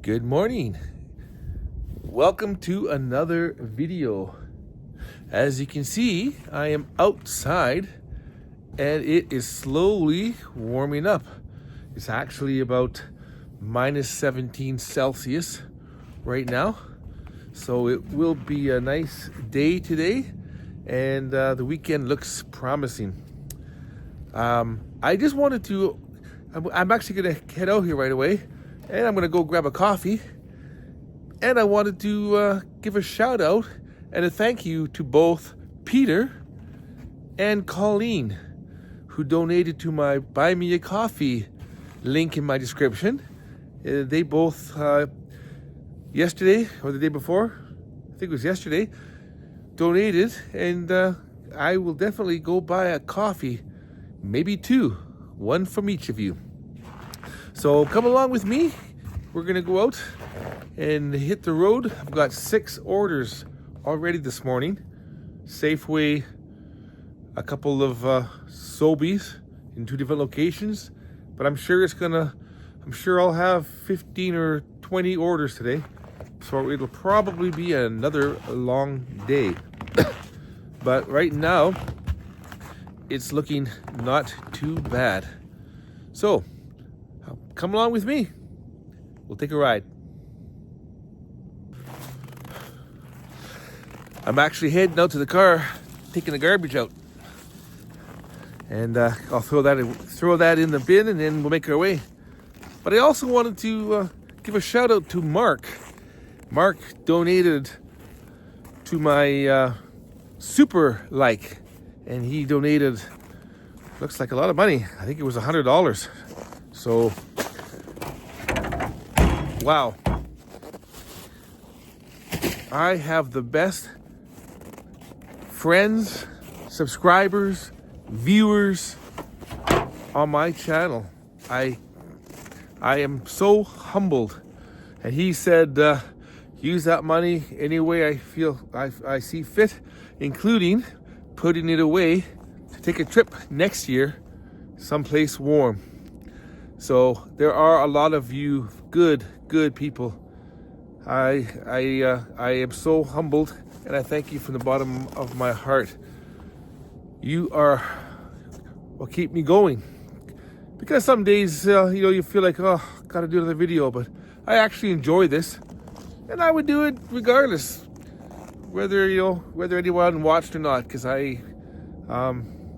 Good morning. Welcome to another video. As you can see, I am outside and it is slowly warming up. It's actually about minus 17 Celsius right now. So it will be a nice day today and the weekend looks promising. I just wanted to, I'm actually gonna head out here right away and I'm gonna go grab a coffee. And I wanted to give a shout out and a thank you to both Peter and Colleen, who donated to my Buy Me a Coffee link in my description. They both, yesterday or the day before, I think it was yesterday, donated, and I will definitely go buy a coffee, maybe two, one from each of you. So come along with me. We're gonna go out and hit the road. I've got 6 orders already this morning. Safeway, a couple of Sobeys in 2 different locations, but I'm sure I'll have 15 or 20 orders today. So it'll probably be another long day. But right now, it's looking not too bad. So come along with me. We'll take a ride. I'm actually heading out to the car, taking the garbage out. And I'll throw that in the bin and then we'll make our way. But I also wanted to give a shout out to Mark. Mark donated to my super like, and he donated, looks like a lot of money. I think it was $100. So, wow. I have the best friends, subscribers, viewers on my channel. I am so humbled. And he said, use that money any way I see fit, including putting it away to take a trip next year someplace warm. So there are a lot of you good people. I am so humbled, and I thank you from the bottom of my heart. You are what keep me going. Because some days, you feel like, oh, gotta do another video, but I actually enjoy this, and I would do it regardless, whether anyone watched or not. Because I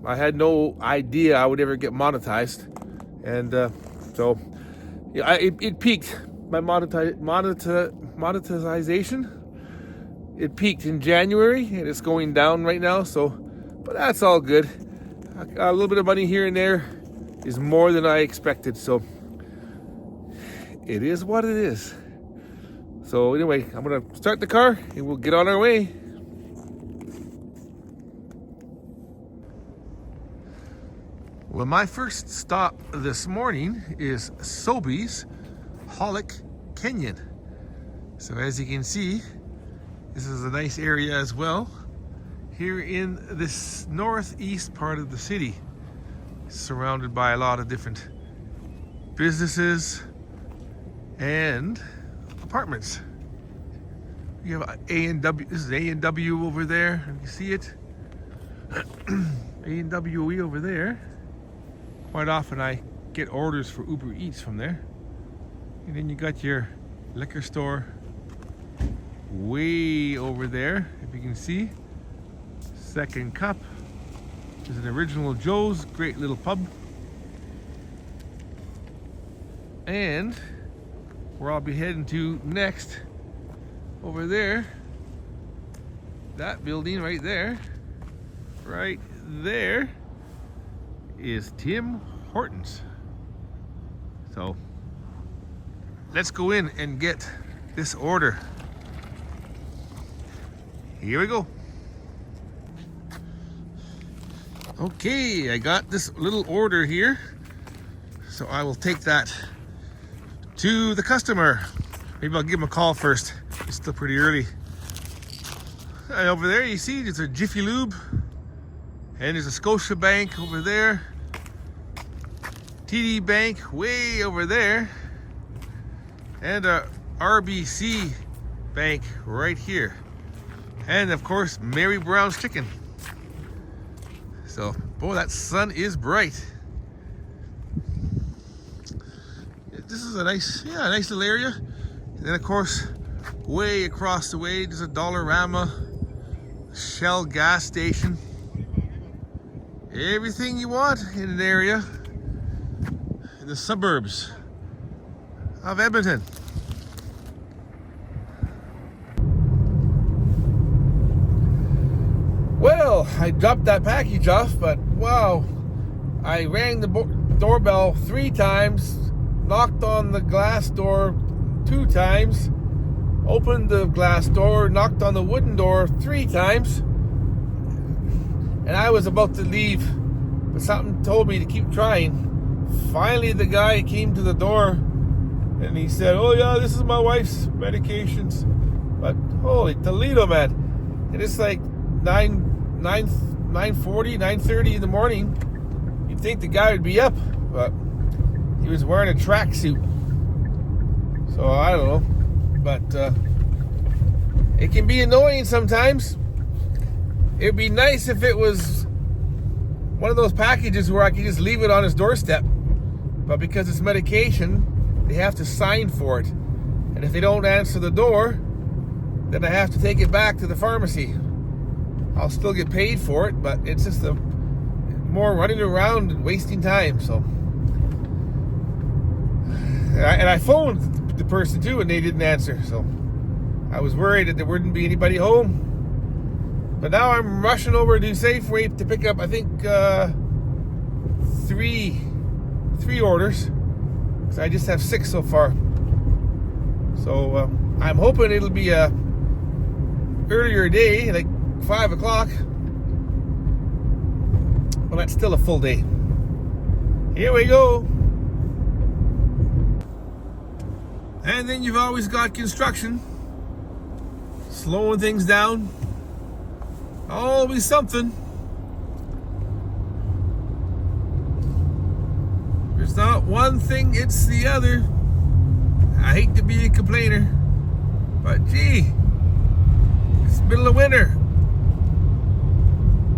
had no idea I would ever get monetized, and so yeah, it peaked. My monetization, it peaked in January and it's going down right now. So, but that's all good. A little bit of money here and there is more than I expected. So it is what it is. So anyway, I'm gonna start the car and we'll get on our way. Well, my first stop this morning is Sobeys, Hollick Canyon. So as you can see, this is a nice area as well here in this northeast part of the city, surrounded by a lot of different businesses and apartments. You have A&W. This is A&W over there. You see it? A&W over there. Quite often I get orders for Uber Eats from there. And then you got your liquor store way over there, if you can see. Second Cup. There's an Original Joe's, great little pub. And where I'll be heading to next, over there, that building right there is Tim Hortons. So let's go in and get this order. Here we go. Okay, I got this little order here. So I will take that to the customer. Maybe I'll give him a call first. It's still pretty early. And over there you see there's a Jiffy Lube. And there's a Scotia Bank over there. TD Bank way over there. And a RBC Bank right here. And of course, Mary Brown's Chicken. So, boy, that sun is bright. This is a nice little area. And then of course, way across the way, there's a Dollarama, Shell gas station. Everything you want in an area in the suburbs of Edmonton. Well, I dropped that package off, but wow, I rang the doorbell 3 times, knocked on the glass door 2 times, opened the glass door, knocked on the wooden door 3 times, and I was about to leave, but something told me to keep trying. Finally, the guy came to the door, and he said, "Oh yeah, this is my wife's medications." But holy Toledo, man! And it's like 9:40, 9:30 in the morning. You'd think the guy would be up, but he was wearing a tracksuit. So I don't know, but it can be annoying sometimes. It'd be nice if it was one of those packages where I could just leave it on his doorstep. But because it's medication, they have to sign for it. And if they don't answer the door, then I have to take it back to the pharmacy. I'll still get paid for it, but it's just more running around and wasting time. So, and I phoned the person too, and they didn't answer. So I was worried that there wouldn't be anybody home. But now I'm rushing over to Safeway to pick up, I think, 3 orders, because I just have 6 so far. So I'm hoping it'll be a earlier day, like 5 o'clock. Well, that's still a full day. Here we go. And then you've always got construction, slowing things down. Always something. There's not one thing, it's the other. I hate to be a complainer, but gee, it's middle of winter.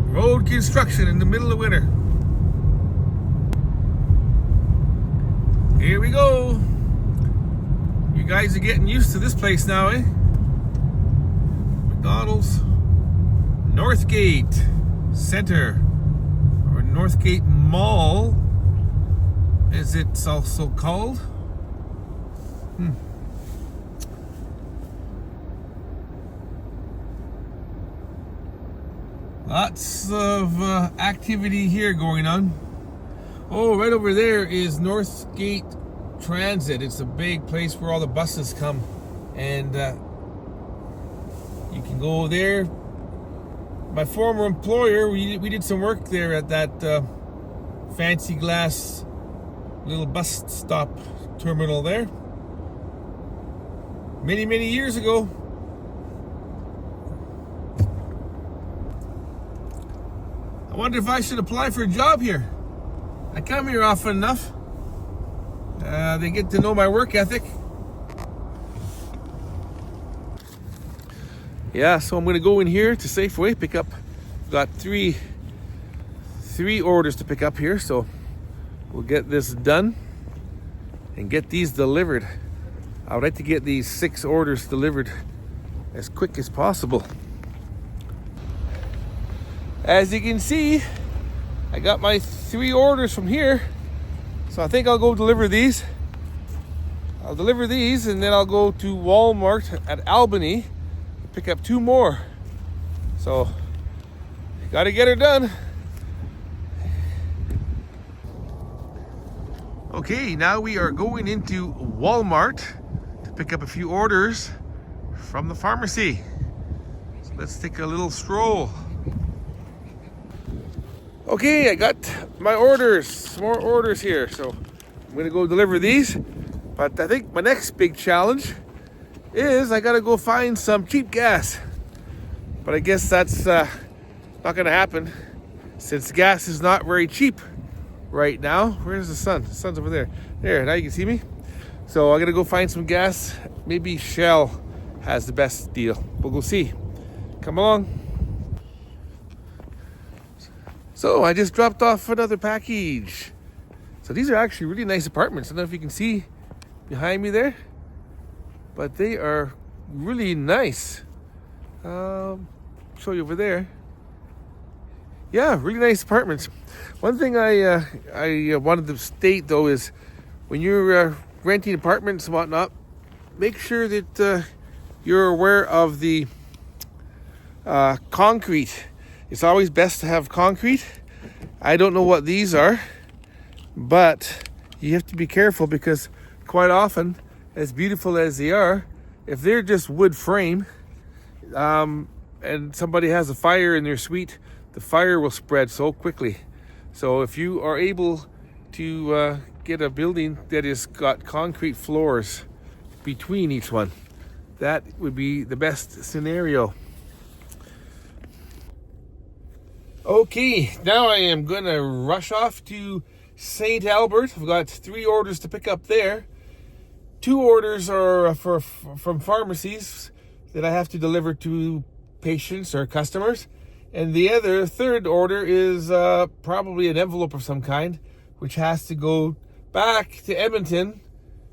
Road construction in the middle of winter. Here we go. You guys are getting used to this place now, eh? McDonald's Northgate Center, or Northgate Mall, as it's also called. Lots of activity here going on. Oh, right over there is Northgate Transit. It's a big place where all the buses come, and you can go there. My former employer, we did some work there at that fancy glass little bus stop terminal there many years ago. I wonder if I should apply for a job here. I come here often enough. They get to know my work ethic. Yeah, so I'm going to go in here to Safeway, pick up. Got three orders to pick up here, so we'll get this done and get these delivered. I would like to get these 6 orders delivered as quick as possible. As you can see, I got my 3 orders from here, so I think I'll go deliver these. I'll deliver these, and then I'll go to Walmart at Albany, pick up 2 more. So, gotta get her done. Okay, now we are going into Walmart to pick up a few orders from the pharmacy. So let's take a little stroll. Okay, I got my orders, more orders here. So I'm gonna go deliver these. But I think my next big challenge is I gotta go find some cheap gas. But I guess that's not gonna happen since gas is not very cheap right now. Where's the sun? The sun's over there. There, now you can see me. So I'm gonna go find some gas. Maybe Shell has the best deal. We'll go see. Come along. So I just dropped off another package. So these are actually really nice apartments. I don't know if you can see behind me there, but they are really nice. Show you over there. Yeah, really nice apartments. One thing I wanted to state though is when you're renting apartments and whatnot, make sure that you're aware of the concrete. It's always best to have concrete. I don't know what these are, but you have to be careful because quite often, as beautiful as they are, if they're just wood frame, and somebody has a fire in their suite, the fire will spread so quickly. So if you are able to get a building that has got concrete floors between each one, that would be the best scenario. Okay, now I am going to rush off to St. Albert. I've got 3 orders to pick up there. 2 orders are from pharmacies that I have to deliver to patients or customers. And the third order is probably an envelope of some kind, which has to go back to Edmonton,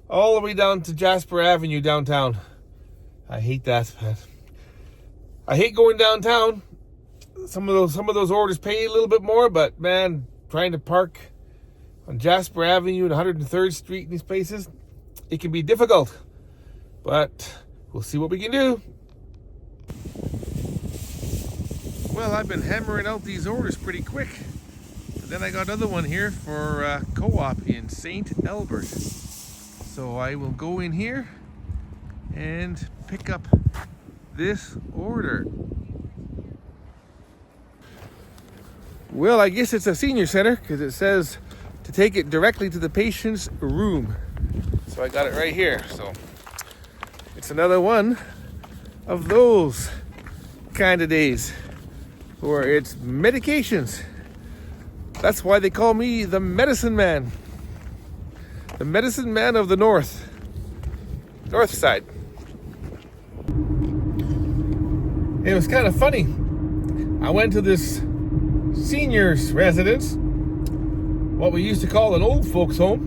all the way down to Jasper Avenue downtown. I hate that, man. I hate going downtown. Some of those orders pay a little bit more, but man, trying to park on Jasper Avenue and 103rd Street in these places, it can be difficult. But we'll see what we can do. Well, I've been hammering out these orders pretty quick. But then I got another one here for Co-op in St. Albert. So I will go in here and pick up this order. Well, I guess it's a senior center because it says to take it directly to the patient's room. So I got it right here. So it's another one of those kind of days where it's medications. That's why they call me the medicine man. The medicine man of the north side. It was kind of funny. I went to this seniors residence, what we used to call an old folks home,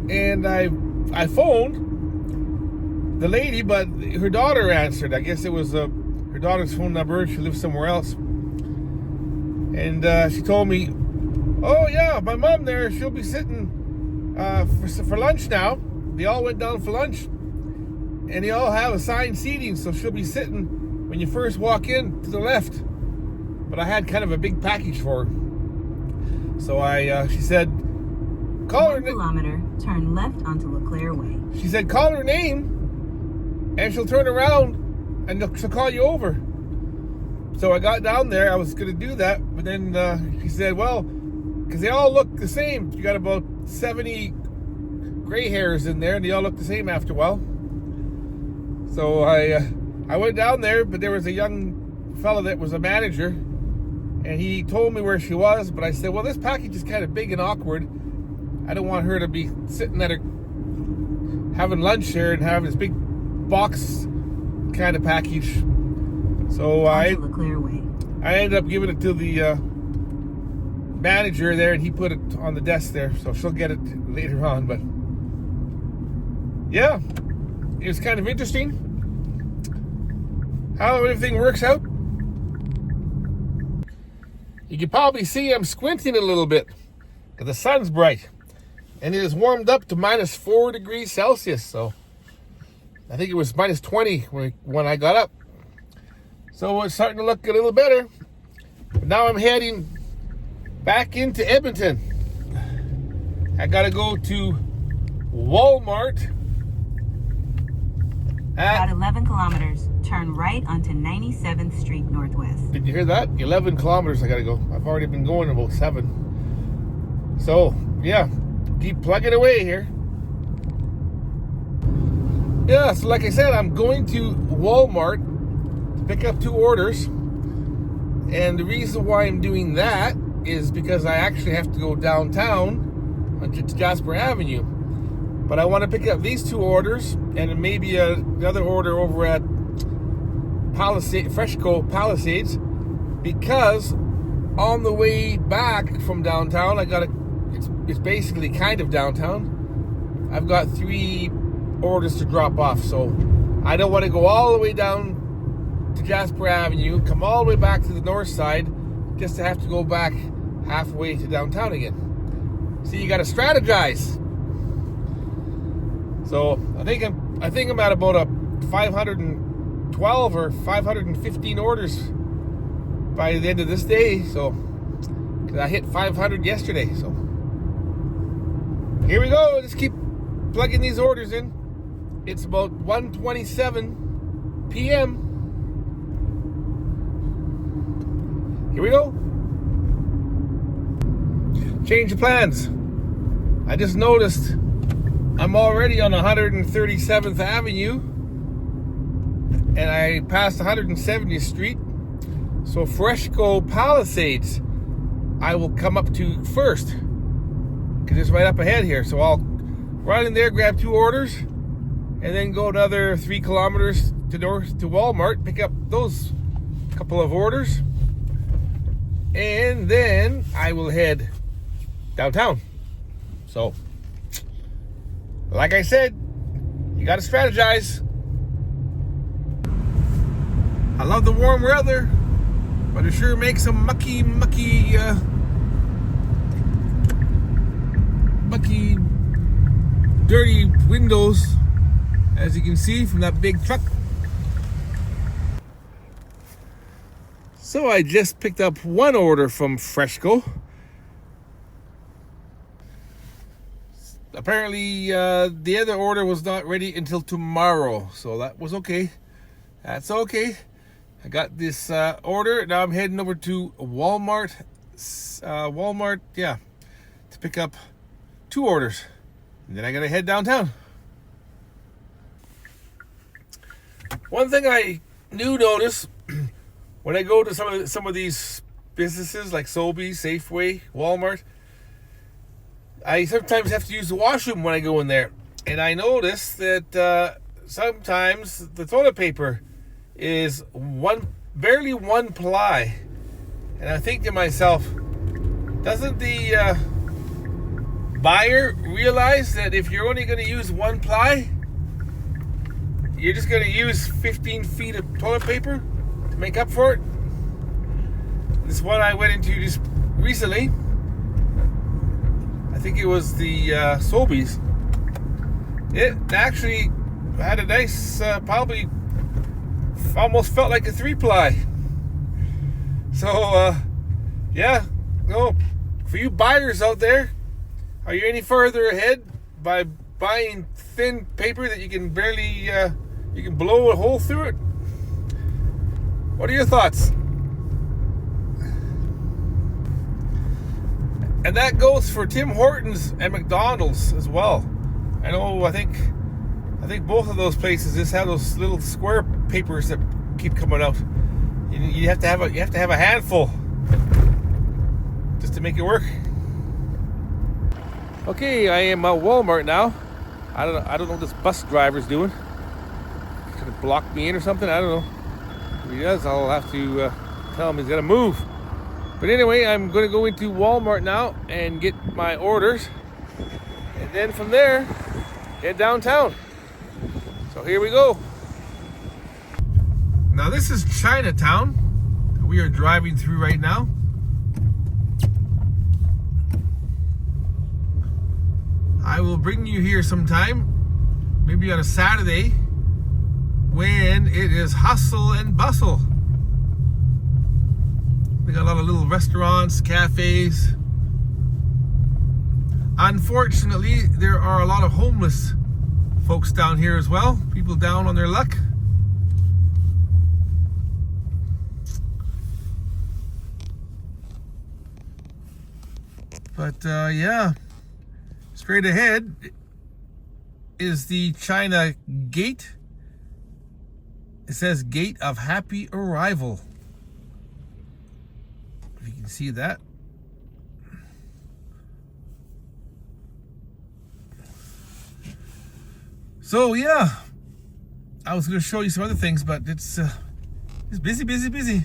and I phoned the lady, but her daughter answered. I guess it was her daughter's phone number. She lives somewhere else, and she told me, oh yeah, my mom there, she'll be sitting for lunch now. They all went down for lunch, and they all have assigned seating, so she'll be sitting when you first walk in to the left. But I had kind of a big package for her. So she said, call her. 1 kilometer, turn left onto LeClaire Way. She said, call her name, and she'll turn around, and she'll call you over. So I got down there. I was going to do that, but then she said, well, because they all look the same. You got about 70 gray hairs in there, and they all look the same after a while. So I went down there, but there was a young fellow that was a manager, and he told me where she was, but I said, well, this package is kind of big and awkward. I don't want her to be sitting at her, having lunch there and having this big box kind of package. So I ended up giving it to the manager there, and he put it on the desk there, so she'll get it later on. But yeah, it was kind of interesting how everything works out. You can probably see I'm squinting a little bit because the sun's bright, and it has warmed up to minus 4 degrees Celsius. So I think it was minus 20 when I got up. So it's starting to look a little better. But now I'm heading back into Edmonton. I gotta go to Walmart. About 11 kilometers, turn right onto 97th Street Northwest. Did you hear that? 11 kilometers I gotta go. I've already been going about 7. So, yeah, keep plugging away here. Yeah, so like I said, I'm going to Walmart to pick up 2 orders. And the reason why I'm doing that is because I actually have to go downtown to Jasper Avenue. But I want to pick up these 2 orders and maybe another order over at Freshco Palisades, because on the way back from downtown, it's basically kind of downtown. I've got 3 orders to drop off, so I don't want to go all the way down to Jasper Avenue, come all the way back to the north side, just to have to go back halfway to downtown again. See, you got to strategize. So I think I'm at about a 512 or 515 orders by the end of this day. So, because I hit 500 yesterday. So here we go. Just keep plugging these orders in. It's about 1:27 p.m. Here we go. Change of plans. I just noticed I'm already on 137th Avenue and I passed 170th Street. So Freshco Palisades I will come up to first, because it's right up ahead here. So I'll run in there, grab 2 orders, and then go another 3 kilometers to north to Walmart, pick up those couple of orders, and then I will head downtown. So, like I said, you got to strategize. I love the warm weather, but it sure makes some mucky, dirty windows, as you can see from that big truck. So I just picked up 1 order from Freshco. Apparently, the other order was not ready until tomorrow, so that was okay. That's okay. I got this order. Now I'm heading over to Walmart. To pick up 2 orders. And then I gotta head downtown. One thing I do notice when I go to some of these businesses like Sobeys, Safeway, Walmart, I sometimes have to use the washroom when I go in there. And I notice that sometimes the toilet paper is barely 1 ply. And I think to myself, doesn't the buyer realize that if you're only going to use 1 ply, you're just going to use 15 feet of toilet paper to make up for it? This one I went into just recently, I think it was the Sobeys. It actually had a nice, probably almost felt like a 3 ply. So, yeah, no, for you buyers out there, are you any further ahead by buying thin paper that you can barely, you can blow a hole through it? What are your thoughts? And that goes for Tim Hortons and McDonald's as well. I think both of those places just have those little square papers that keep coming out. You have to have a handful just to make it work. Okay, I am at Walmart now. I don't know what this bus driver's doing. He's gonna block me in or something. I don't know. If he does, I'll have to tell him he's gotta move. But anyway, I'm gonna go into Walmart now and get my orders, and then from there head downtown. So here we go. Now this is Chinatown that we are driving through right now. I will bring you here sometime, maybe on a Saturday, when it is hustle and bustle. They got a lot of little restaurants, cafes. Unfortunately, there are a lot of homeless folks down here as well. People down on their luck. But yeah, straight ahead is the China Gate. It says Gate of Happy Arrival. If you can see that. So yeah, I was going to show you some other things, but it's busy, busy, busy.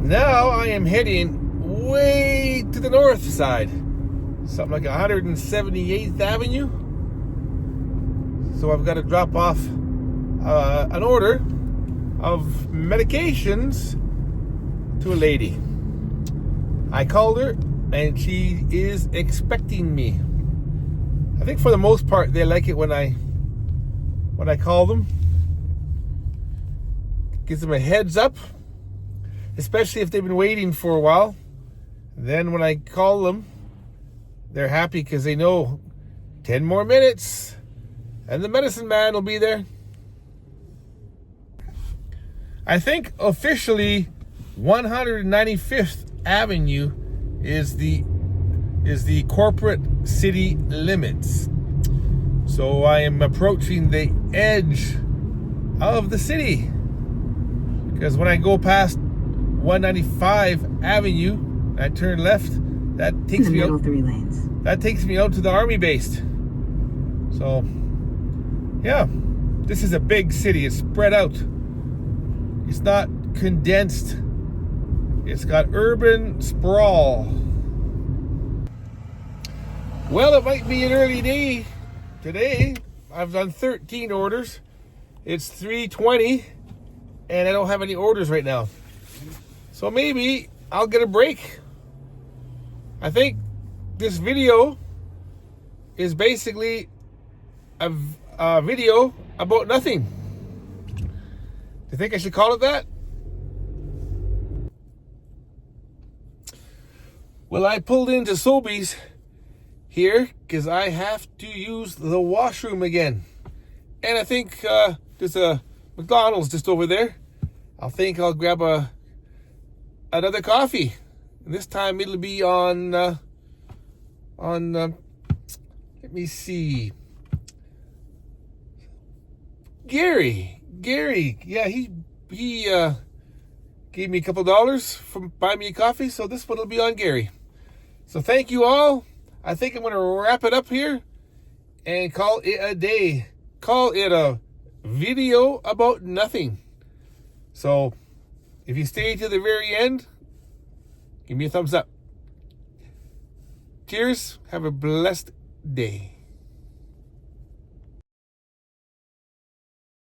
Now I am heading way to the north side, something like 178th Avenue. So I've got to drop off an order of medications to a lady. I called her and she is expecting me. I think for the most part they like it when I call them. Gives them a heads up, especially if they've been waiting for a while. Then when I call them, they're happy because they know 10 more minutes and the medicine man will be there. I think officially 195th Avenue is the corporate city limits. So I am approaching the edge of the city. Because when I go past 195 Avenue, I turn left, that takes me out 3 lanes. That takes me out to the army base. So yeah, this is a big city. It's spread out. It's not condensed. It's got urban sprawl. Well, it might be an early day today. I've done 13 orders. It's 3:20 and I don't have any orders right now. So maybe I'll get a break. I think this video is basically a video about nothing. Do you think I should call it that? Well, I pulled into Sobeys here because I have to use the washroom again. And I think there's a McDonald's just over there. I think I'll grab another coffee. And this time it'll be on let me see. Gary, yeah, he gave me a couple dollars from buying me a coffee, so this one will be on Gary. So thank you all. I think I'm going to wrap it up here and call it a day. Call it a video about nothing. So if you stay to the very end, give me a thumbs up. Cheers. Have a blessed day.